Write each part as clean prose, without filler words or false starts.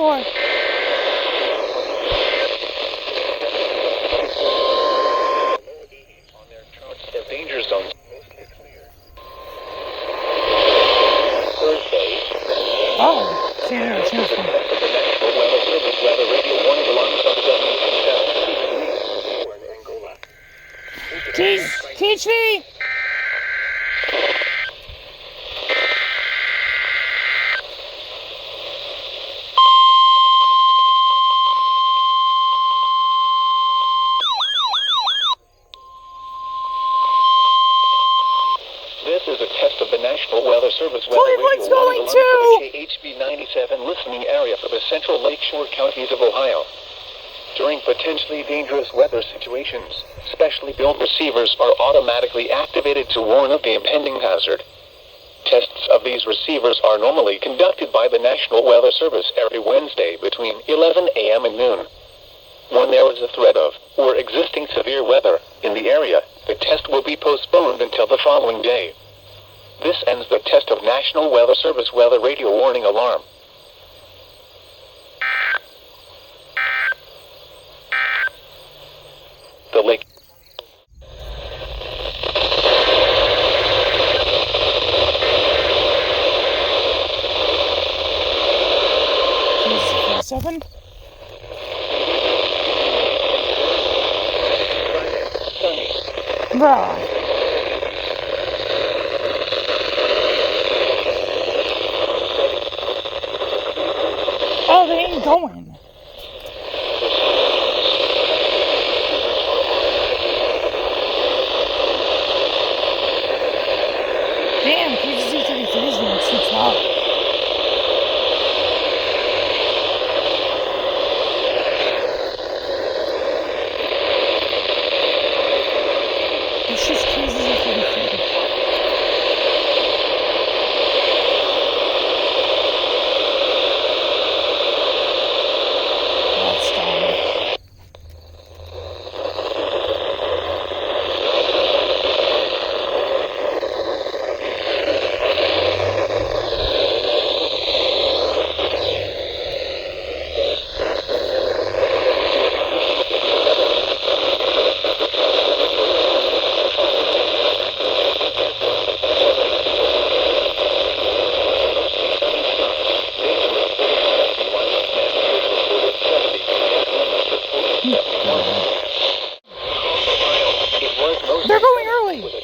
4. Danger zones. Thursday. Oh, Santa. Weather radio warning alarms on Teach me! This is a test of the National Weather Service weather Cleveland's radio going warning to! alarm for the KHB 97 listening area for the central lakeshore counties of Ohio. During potentially dangerous weather situations, specially built receivers are automatically activated to warn of the impending hazard. Tests of these receivers are normally conducted by the National Weather Service every Wednesday between 11 a.m. and noon. When there is a threat of, or existing severe weather, in the area, the test will be postponed until the following day. This ends the test of National Weather Service weather radio warning alarm. The lake. He's 7. Bruh. Oh, they ain't going. Damn, KGZ-33 is going too tough. It's just KGZ-33. That's dumb. They're going early. This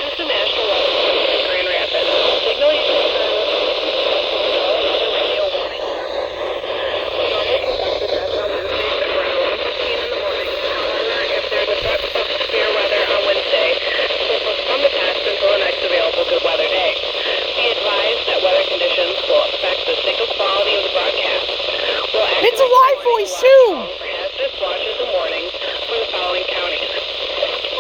is the National Weather Service in Grand Rapids. Signal you can radio warning. Normally conducted as on Wednesdays at around 1:15 in the morning. However, if there's a threat of severe weather on Wednesday, we'll postpone the test until the next available good weather day. Be advised that weather conditions will affect the signal quality of the broadcast. It's a live voice, too. For hazardous watches and warnings for the following counties.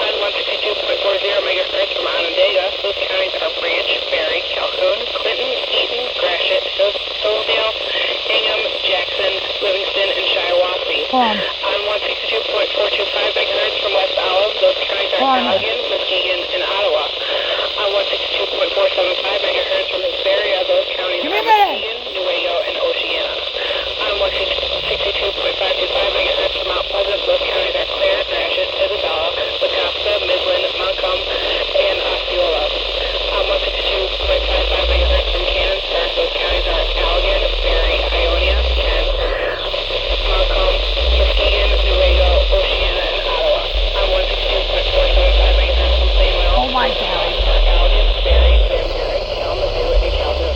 On 162.40 megahertz from Onondaga, those counties are Branch, Berry, Calhoun, Clinton, Eaton, Gratiot, Hillsdale, Ingham, Jackson, Livingston, and Shiawassee. Hold on. On 162.425 megahertz from West Olive, those counties are Allegan, Muskegon, and Ottawa. On 162.475 megahertz from Hesperia, those counties Give me are a minute. Muskegon, Newaygo, and Oceana. On 162.525 megahertz from Mount Pleasant, those counties are Clare, Gratiot, Isabella, Lacosta, Midland, Montcalm, and Osceola. On 162.55 megahertz from Cannonsburg, those counties are Allegan, Berry, Ionia, Kent, Montcalm, Muskegon, Newaygo, Oceana, and Ottawa. On 162.475 megahertz from Plainwell, Oh my God. Allegan, Berry, Danbury, Kalamazoo, and Calhoun.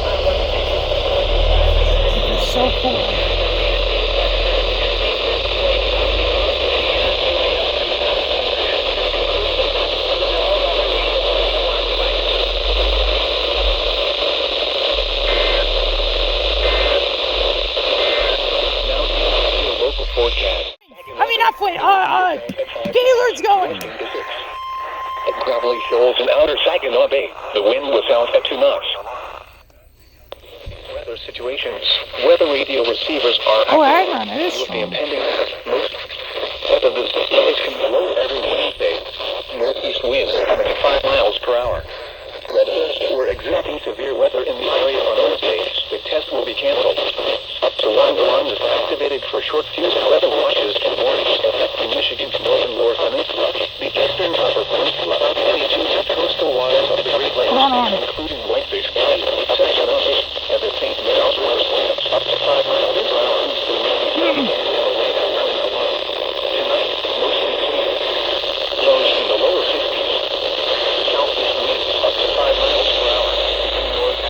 On 162.425 megahertz They're so cool. Local forecast. I mean, not Flint. Gaylord's going. At Gravelly Shoals in outer Saginaw Bay, the wind was out at 2 knots. Weather situations. Weather radio receivers are Oh, hang activated on, it is with the strong. impending most of the system is can blow every existing severe weather in the area on Wednesday, the test will be canceled. The warning alarm is activated for short-fused weather watches and warnings affecting Michigan's northern Lower Peninsula, the eastern Upper Peninsula, any two coastal waters of the Great Lakes, including Whitefish Bay, section of it, and the St. Mary's River, up to 5 miles per hour. Tonight, mostly clear. Lows in the lower 60s. Southeast winds up to 5 miles per hour. North.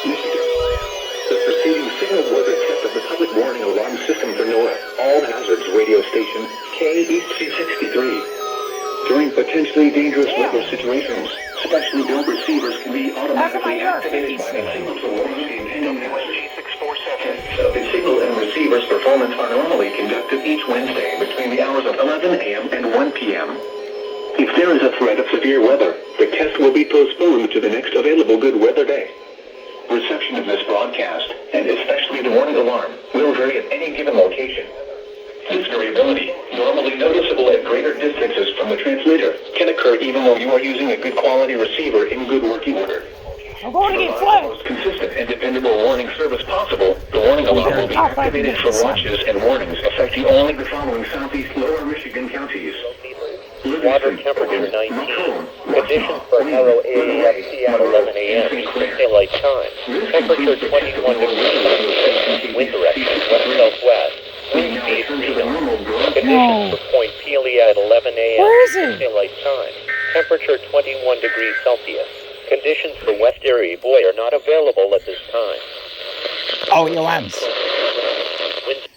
Michigan. The preceding signal was a test of the public warning alarm system for NOAA, All Hazards radio station, KE363. During potentially dangerous weather situations, specially built receivers can be automatically activated by the signal to warn the impending hazard. The signal and receiver's performance are normally conducted each Wednesday between the hours of 11 a.m. and 1 p.m. If there is a threat of severe weather, the test will be postponed to the next available good weather day. Reception of this broadcast, and especially the warning alarm, will vary at any given location. This variability, normally noticeable at greater distances from the transmitter, can occur even though you are using a good quality receiver in good working order. I'm going to get The flagged. most consistent and dependable warning service possible, the warning alarm will be activated for watches and warnings affecting only the following southeast lower Michigan counties. Water temperature 19. Conditions for narrow AAFC at 11 a.m. Eastern Daylight Time. Temperature 21 degrees. Wind direction west-southwest. Wind speed 3 knots. Conditions for Point Pelee at 11 a.m. Where is Eastern it? Daylight Time. Temperature 21 degrees Celsius. Conditions for West Erie Boy are not available at this time. Oh, UMs. Wind.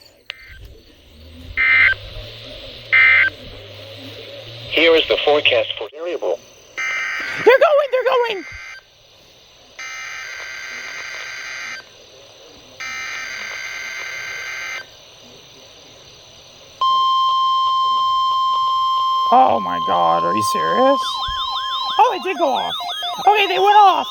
Here is the forecast for variable. They're going. Oh my God, are you serious? Oh, it did go off. Okay, they went off.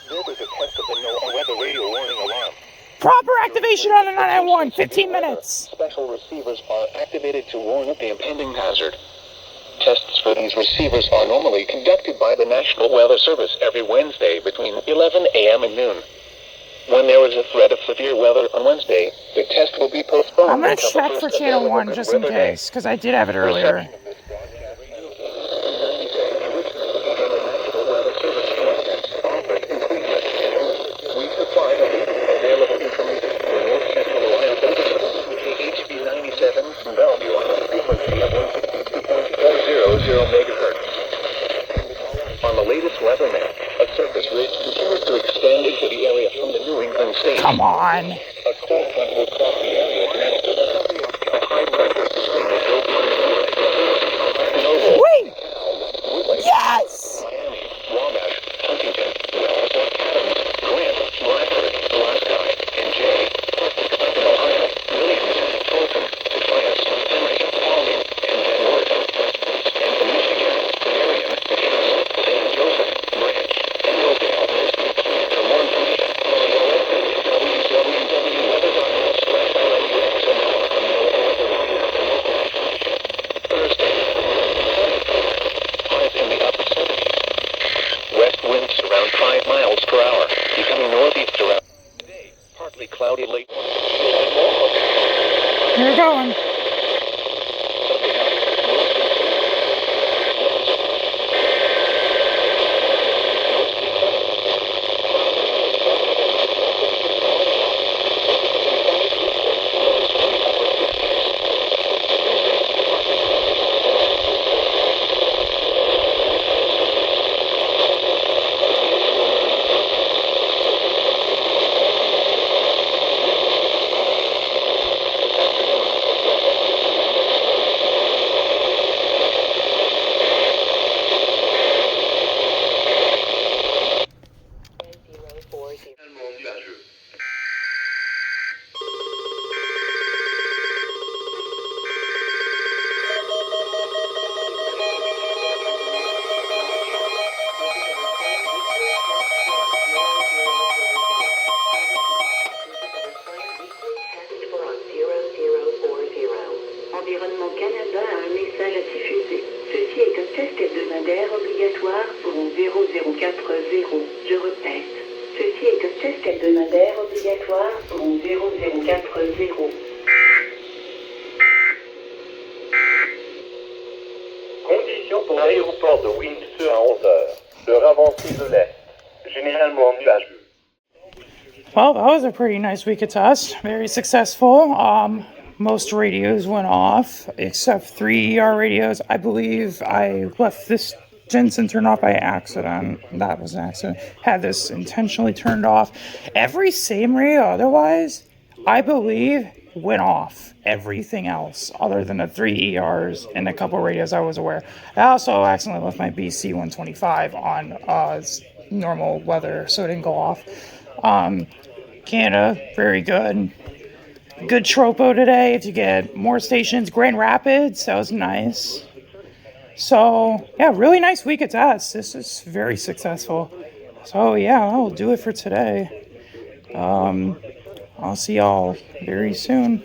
There was a test of the NOAA weather radio warning alarm. Proper activation on the 991, 15 minutes. Special receivers are activated to warn of the impending hazard. Tests for these receivers are normally conducted by the National Weather Service every Wednesday between 11 a.m. and noon. When there is a threat of severe weather on Wednesday, the test will be postponed. I'm going to until the check first for channel available 1 good just in weather day. case, because I did have it earlier. Reception of this broadcast the National Weather Service broadcast offered in Cleveland. We supply the available information for North Central Ohio KHB 97 from Bellevue on a frequency of 162.400 megahertz. On the latest weather map, a surface ridge continues to extend into the area from the New England states. Come on. A cold front will cross the area tonight. A high pressure system will go Noble, Wait. Woodley, Yes. Miami, Wabash, Huntington, Wells, Adams, Grant, Bradford, Alaska, and Jay. Up in Ohio, Williams, Fulton, Defiance, Henry, Paulding, and Van Wert. And in Michigan, Marion, St. Joseph, Branch, and Rodale. For more information, go to www.weather.net/IWX and from NOAA Weather Radio and local information. Thursday, highs in the upper 70s. West winds around 5 miles per hour, becoming northeast around today. Partly cloudy late morning. Here we're going. Sunday night, mostly clear. obligatoires seront 0040. Je répète. Ceci est un test hebdomadaire obligatoire seront 0040. Conditions pour l'aéroport de Windsor à 11 heures. L'heure avancée de l'Est. Généralement nuageux. Well, that was a pretty nice week at us. Very successful. Most radios went off, except 3 ER radios. I believe I left this Jensen turned off by accident. That was an accident. Had this intentionally turned off. Every same radio otherwise, I believe, went off. Everything else, other than the 3 ERs and a couple radios I was aware. I also accidentally left my BC 125 on normal weather, so it didn't go off. Canada, very good. Good tropo today. If you get more stations, Grand Rapids, that was nice. So, yeah, really nice week at us. This is very successful. So, yeah, I'll do it for today. I'll see y'all very soon.